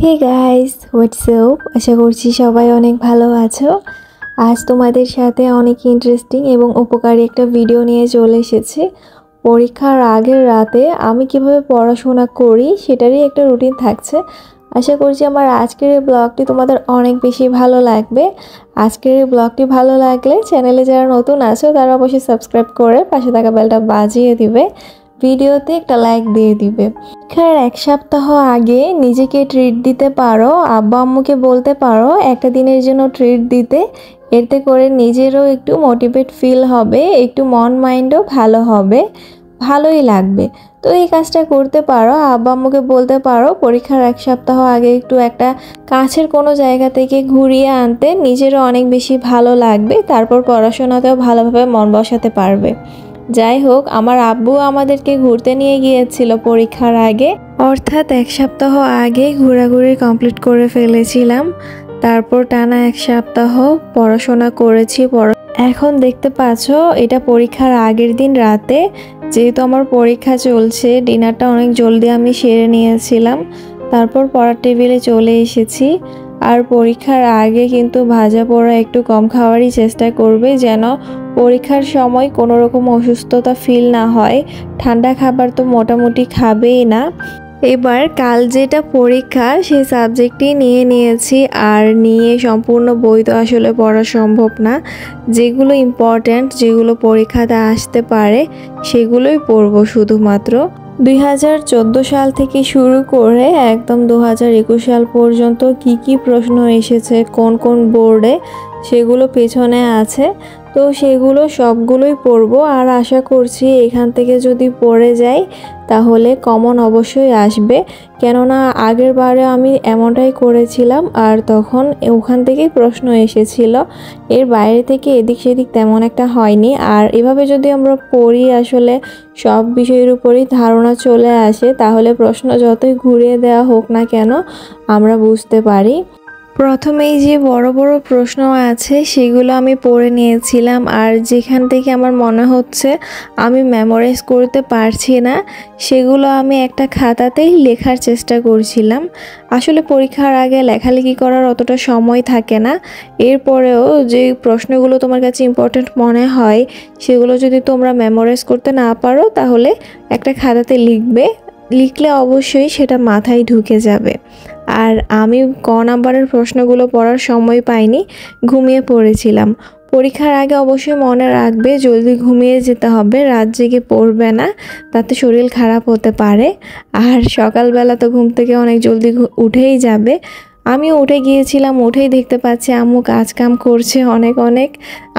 Hey guys, WhatsApp. আশা করছি সবাই অনেক ভালো আছো। আজ তোমাদের সাথে অনেক ইন্টারেস্টিং এবং উপকারী একটা ভিডিও নিয়ে চলে এসেছি। পরীক্ষার আগের রাতে আমি কিভাবে পড়াশোনা করি সেটারই একটা রুটিন থাকছে। আশা করছি আমার আজকের এই ব্লগটি তোমাদের অনেক বেশি ভালো লাগবে। আজকের এই ব্লগটি ভালো লাগলে চ্যানেলে যারা নতুন আছো তারা অবশ্যই সাবস্ক্রাইব করে পাশে থাকা বেলটা বাজিয়ে দিবে, ভিডিওতে একটা লাইক দিয়ে দিবে। পরীক্ষার এক সপ্তাহ আগে নিজেকে ট্রিট দিতে পারো, আব্বা আম্মুকে বলতে পারো একটা দিনের জন্য ট্রিট দিতে। এতে করে নিজেরও একটু মোটিভেট ফিল হবে, একটু মন মাইন্ডও ভালো হবে, ভালোই লাগবে। তো এই কাজটা করতে পারো, আব্বা আম্মুকে বলতে পারো পরীক্ষার এক সপ্তাহ আগে একটু একটা কাছের কোনো জায়গা থেকে ঘুরিয়ে আনতে, নিজেরও অনেক বেশি ভালো লাগবে। তারপর পড়াশোনাতেও ভালোভাবে মন বসাতে পারবে। যাই হোক, আমার আব্বু আমাদেরকে ঘুরতে নিয়ে গিয়েছিল পরীক্ষার আগে, অর্থাৎ এক সপ্তাহ আগে ঘোরাঘুরি কমপ্লিট করে ফেলেছিলাম। তারপর টানা এক সপ্তাহ পড়াশোনা করেছি। এখন দেখতে পাচ্ছ এটা পরীক্ষার আগের দিন রাতে, যেহেতু আমার পরীক্ষা চলছে, ডিনারটা অনেক জলদি আমি সেরে নিয়েছিলাম। তারপর পড়ার টেবিলে চলে এসেছি। আর পরীক্ষার আগে কিন্তু ভাজা পোড়া একটু কম খাওয়ারই চেষ্টা করবে, যেন পরীক্ষার সময় কোনো রকম অসুস্থতা ফিল না হয়। ঠান্ডা খাবার তো মোটামুটি খাবেই না। এবার কাল যেটা পরীক্ষা সেই সাবজেক্টই নিয়ে নিয়েছি, আর নিয়ে সম্পূর্ণ বই তো আসলে পড়া সম্ভব না। যেগুলো ইম্পর্ট্যান্ট, যেগুলো পরীক্ষাতে আসতে পারে সেগুলোই পড়ব শুধুমাত্র। 2014 সাল থেকে শুরু করে একদম 2021 সাল পর্যন্ত কি প্রশ্ন এসেছে কোন কোন বোর্ডে সেগুলো পেছনে আছে। তো সেগুলো সবগুলোই পড়বো, আর আশা করছি এখান থেকে যদি পড়ে যাই তাহলে কমন অবশ্যই আসবে। কেননা আগের বারে আমি এমনটাই করেছিলাম, আর তখন ওখান থেকেই প্রশ্ন এসেছিল, এর বাইরে থেকে এদিক সেদিক তেমন একটা হয়নি। আর এভাবে যদি আমরা পড়ি আসলে সব বিষয়ের উপরই ধারণা চলে আসে, তাহলে প্রশ্ন যতই ঘুরিয়ে দেওয়া হোক না কেন আমরা বুঝতে পারি। প্রথমেই যে বড় বড় প্রশ্ন আছে সেগুলো আমি পড়ে নিয়েছিলাম, আর যেখান থেকে আমার মনে হচ্ছে আমি মেমোরাইজ করতে পারছি না সেগুলো আমি একটা খাতাতেই লেখার চেষ্টা করছিলাম। আসলে পরীক্ষার আগে লেখালেখি করার অতটা সময় থাকে না। এরপরেও যে প্রশ্নগুলো তোমার কাছে ইম্পর্ট্যান্ট মনে হয় সেগুলো যদি তোমরা মেমোরাইজ করতে না পারো তাহলে একটা খাতাতে লিখবে, লিখলে অবশ্যই সেটা মাথায় ঢুকে যাবে। আর আমি ক নাম্বারের প্রশ্নগুলো পড়ার সময় পাইনি, ঘুমিয়ে পড়েছিলাম। পরীক্ষার আগে অবশ্যই মনে রাখবে জলদি ঘুমিয়ে যেতে হবে, রাত জেগে পড়বে না, তাতে শরীর খারাপ হতে পারে। আর সকালবেলা তো ঘুম থেকে অনেক জলদি উঠেই যাবে। আমি উঠে গিয়েছিলাম, উঠেই দেখতে পাচ্ছি আম্মু কাজ কাম করছে অনেক অনেক।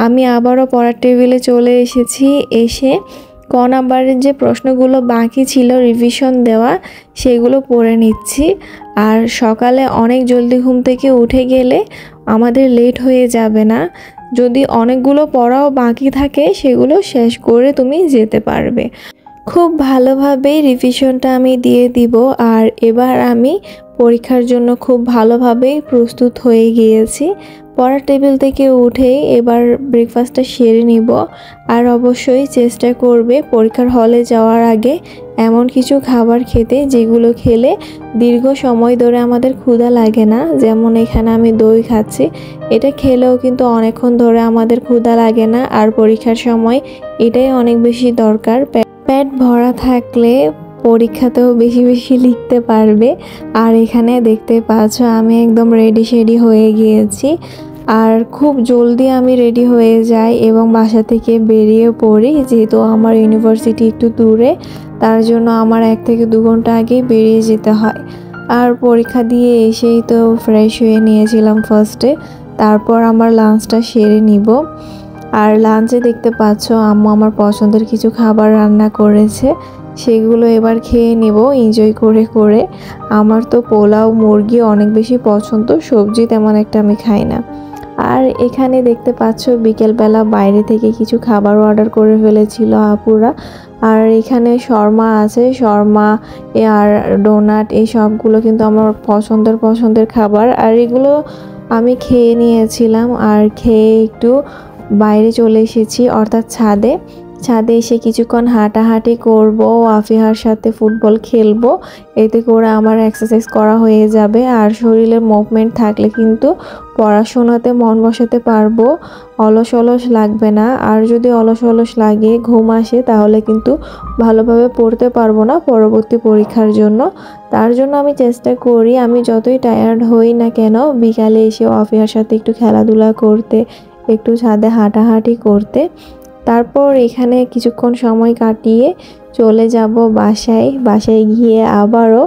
আমি আবারও পড়ার টেবিলে চলে এসেছি। এসে ক নাম্বারের যে প্রশ্নগুলো বাকি ছিল রিভিশন দেওয়া সেগুলো পড়ে নিচ্ছি। আর সকালে অনেক জলদি ঘুম থেকে উঠে গেলে আমাদের লেট হয়ে যাবে না। যদি অনেকগুলো পড়াও বাকি থাকে সেগুলো শেষ করে তুমি যেতে পারবে। খুব ভালোভাবে রিভিশনটা আমি দিয়ে দিব। আর এবার আমি পরীক্ষার জন্য খুব ভালোভাবেই প্রস্তুত হয়ে গিয়েছি। পড়ার টেবিল থেকে উঠেই এবার ব্রেকফাস্টটা সেরে নিব। আর অবশ্যই চেষ্টা করবে পরীক্ষার হলে যাওয়ার আগে এমন কিছু খাবার খেতে যেগুলো খেলে দীর্ঘ সময় ধরে আমাদের ক্ষুধা লাগে না। যেমন এখানে আমি দই খাচ্ছি, এটা খেলেও কিন্তু অনেকক্ষণ ধরে আমাদের ক্ষুধা লাগে না। আর পরীক্ষার সময় এটাই অনেক বেশি দরকার। পেট ভরা থাকলে পরীক্ষাতেও বেশি বেশি লিখতে পারবে। আর এখানে দেখতে পাচ্ছ আমি একদম রেডি শেডি হয়ে গিয়েছি। আর খুব জলদি আমি রেডি হয়ে যাই এবং বাসা থেকে বেরিয়ে পড়ি, যেহেতু আমার ইউনিভার্সিটি একটু দূরে, তার জন্য আমার 1 থেকে 2 ঘন্টা আগেই বেরিয়ে যেতে হয়। আর পরীক্ষা দিয়ে এসেই তো ফ্রেশ হয়ে নিয়েছিলাম ফার্স্টে, তারপর আমার লাঞ্চটা সেরে নিব। আর লাঞ্চে দেখতে পাচ্ছ আম্মু আমার পছন্দের কিছু খাবার রান্না করেছে, সেগুলো এবার খেয়ে নিব এনজয় করে করে। আমার তো পোলাও মুরগি অনেক বেশি পছন্দ, সবজি তেমন একটা আমি খাই না। আর এখানে দেখতে পাচ্ছ বিকেলবেলা বাইরে থেকে কিছু খাবার অর্ডার করে ফেলেছিল আপুরা। আর এখানে শর্মা আছে, শর্মা আর ডোনাট, এই সবগুলো কিন্তু আমার পছন্দের খাবার। আর এগুলো আমি খেয়ে নিয়েছিলাম। আর খেয়ে একটু বাইরে চলে এসেছি, অর্থাৎ ছাদে। ছাদে এসে কিছুক্ষণ হাঁটাহাঁটি করব, আফিহার সাথে ফুটবল খেলবো। এতে করে আমার এক্সারসাইজ করা হয়ে যাবে, আর শরীরের মুভমেন্ট থাকলে কিন্তু পড়াশোনাতে মন বসাতে পারবো, অলস অলস লাগবে না। আর যদি অলস অলস লাগে, ঘুম আসে, তাহলে কিন্তু ভালোভাবে পড়তে পারবো না পরবর্তী পরীক্ষার জন্য। তার জন্য আমি চেষ্টা করি, আমি যতই টায়ার্ড হই না কেন, বিকালে এসে আফিহার সাথে একটু খেলাধুলা করতে, একটু ছাদে হাঁটাহাঁটি করতে। তারপর এখানে কিছুক্ষণ সময় কাটিয়ে চলে যাব বাসায় গিয়ে আবারও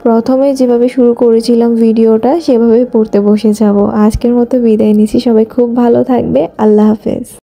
প্রথমে যেভাবে শুরু করেছিলাম ভিডিওটা সেভাবে পড়তে বসে যাব। আজকের মতো বিদায় নিচ্ছি, সবাই খুব ভালো থাকবে, আল্লাহ হাফেজ।